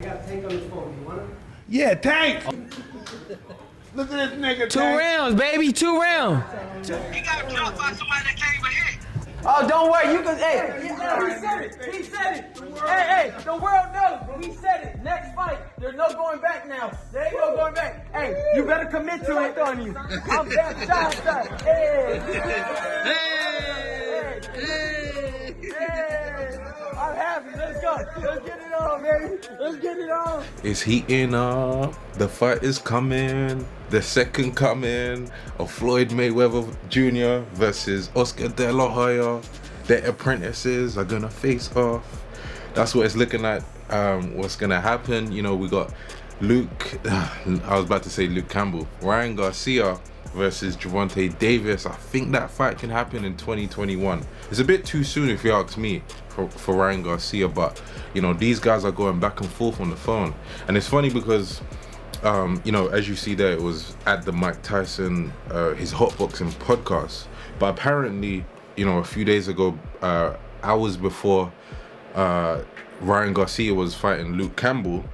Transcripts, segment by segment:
I got Tank on his phone. You want him? Yeah, Tank! Look at this nigga, Two Tank. rounds, baby. 2 rounds. He got dropped by somebody that can't even hit. Oh, don't worry. You can. Hey, he said it. He said it. Hey, the world knows. But he said it. Next fight, there's no going back now. There ain't no going back. Hey, you better commit to it on you. I'm that shot. Hey. I'm happy. Let's go. Let's get it on, baby. Let's get it on. It's heating up. The fight is coming. The second coming of Floyd Mayweather Jr. versus Oscar De La Hoya. Their apprentices are gonna face off. That's what it's looking like. What's gonna happen? You know, we got Luke. I was about to say Luke Campbell. Ryan Garcia versus Gervonta Davis. I think that fight can happen in 2021. It's a bit too soon if you ask me for Ryan Garcia, but you know, these guys are going back and forth on the phone. And it's funny because you know, as you see there, it was at the Mike Tyson his HotBoxing podcast, but apparently, you know, a few days ago, hours before Ryan Garcia was fighting Luke Campbell,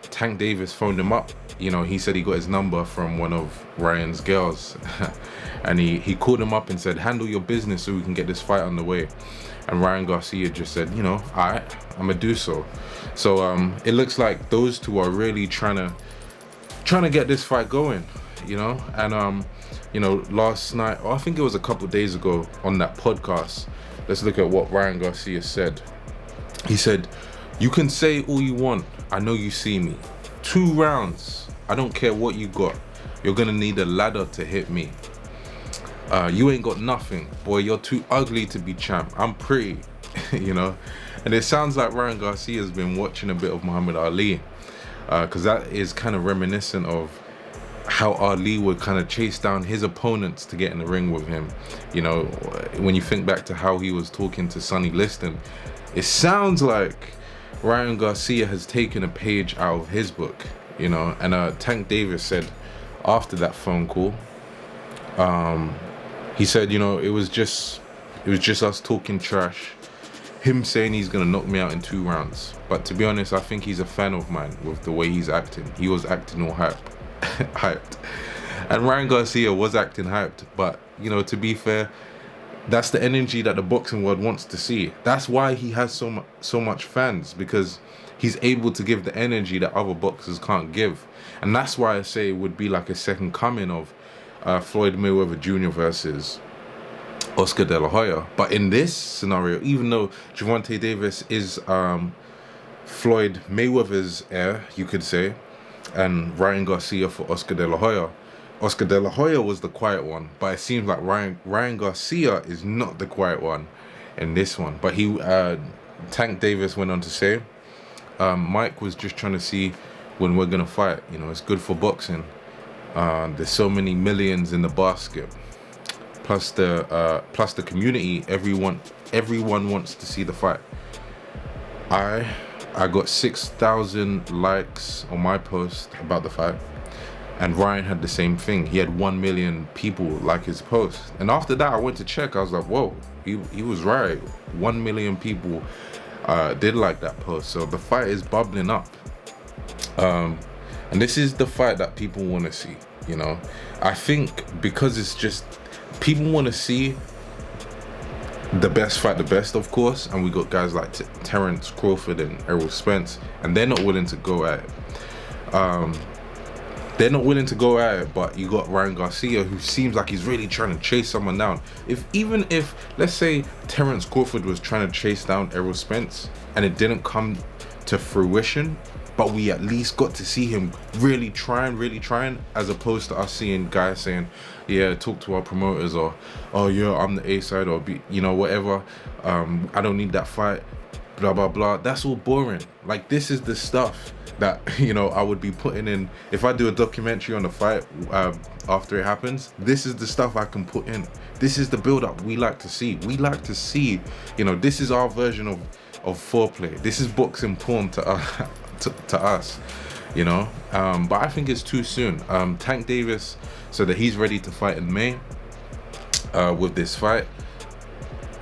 Tank Davis phoned him up. You know, he said he got his number from one of Ryan's girls and he called him up and said, handle your business so we can get this fight on the way. And Ryan Garcia just said, you know, alright, I'm gonna do so. So it looks like those two are really trying to get this fight going, you know. And you know, last night, or I think it was a couple of days ago on that podcast, let's look at what Ryan Garcia said. He said, you can say all you want, I know you see me. 2 rounds, I don't care what you got, you're gonna need a ladder to hit me. You ain't got nothing, boy, you're too ugly to be champ, I'm pretty. You know. And it sounds like Ryan Garcia has been watching a bit of Muhammad Ali, because that is kind of reminiscent of how Ali would kind of chase down his opponents to get in the ring with him. You know, when you think back to how he was talking to Sonny Liston, it sounds like Ryan Garcia has taken a page out of his book, you know. And Tank Davis said after that phone call, he said, you know, it was just us talking trash, him saying he's gonna knock me out in 2 rounds. But to be honest, I think he's a fan of mine with the way he's acting. He was acting all hyped. And Ryan Garcia was acting hyped, but you know, to be fair, that's the energy that the boxing world wants to see. That's why he has so much fans, because he's able to give the energy that other boxers can't give. And that's why I say it would be like a second coming of Floyd Mayweather Jr. versus Oscar De La Hoya. But in this scenario, even though Gervonta Davis is Floyd Mayweather's heir, you could say, and Ryan Garcia for Oscar De La Hoya, Oscar De La Hoya was the quiet one, but it seems like Ryan Garcia is not the quiet one in this one. But he Tank Davis went on to say, Mike was just trying to see when we're gonna fight. You know, it's good for boxing. There's so many millions in the basket. Plus the community, everyone wants to see the fight. I got 6,000 likes on my post about the fight, and Ryan had the same thing. He had 1 million people like his post. And after that, I went to check. I was like, whoa, he was right. 1 million people did like that post. So the fight is bubbling up. And this is the fight that people want to see, you know. I think because it's just, people want to see the best fight the best, of course, and we got guys like Terence Crawford and Errol Spence, and they're not willing to go at it. But you got Ryan Garcia, who seems like he's really trying to chase someone down. Even if let's say Terence Crawford was trying to chase down Errol Spence and it didn't come to fruition, but we at least got to see him really trying, as opposed to us seeing guys saying, yeah, talk to our promoters, or, oh yeah, I'm the A side, or be, you know, whatever, I don't need that fight, blah blah blah. That's all boring. Like, this is the stuff that, you know, I would be putting in if I do a documentary on the fight after it happens. This is the stuff I can put in. This is the build up we like to see. We like to see, you know, this is our version of foreplay. This is boxing porn to us, you know. But I think it's too soon. Tank Davis said that he's ready to fight in May with this fight.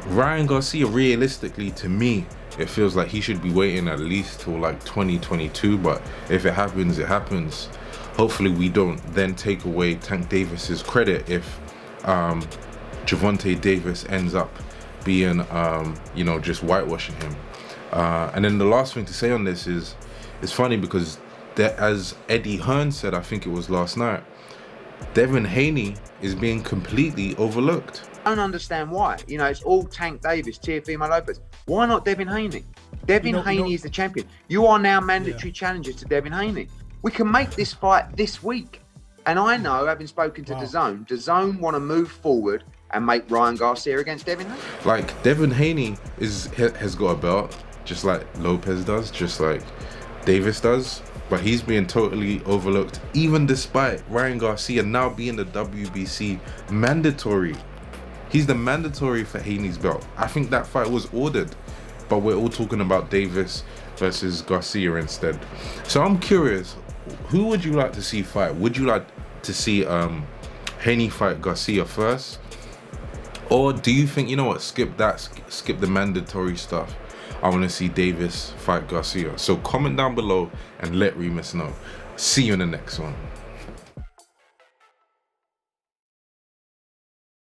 Ryan Garcia, realistically, to me, it feels like he should be waiting at least till like 2022. But if it happens, it happens. Hopefully we don't then take away Tank Davis's credit if Gervonta Davis ends up being you know, just whitewashing him. And then the last thing to say on this is, it's funny because as Eddie Hearn said, I think it was last night, Devin Haney is being completely overlooked. I don't understand why. You know, it's all Tank Davis, Teofimo Lopez. Why not Devin Haney? Devin Haney is the champion. You are now mandatory challengers to Devin Haney. We can make this fight this week. And I know, having spoken to DAZN want to move forward and make Ryan Garcia against Devin Haney. Like, Devin Haney has got a belt, just like Lopez does, just like Davis does. But he's being totally overlooked, even despite Ryan Garcia now being the WBC mandatory. He's the mandatory for Haney's belt. I think that fight was ordered, but we're all talking about Davis versus Garcia instead. So I'm curious, who would you like to see fight? Would you like to see Haney fight Garcia first? Or do you think, you know what, skip the mandatory stuff. I want to see Davis fight Garcia. So comment down below and let Reemus know. See you in the next one.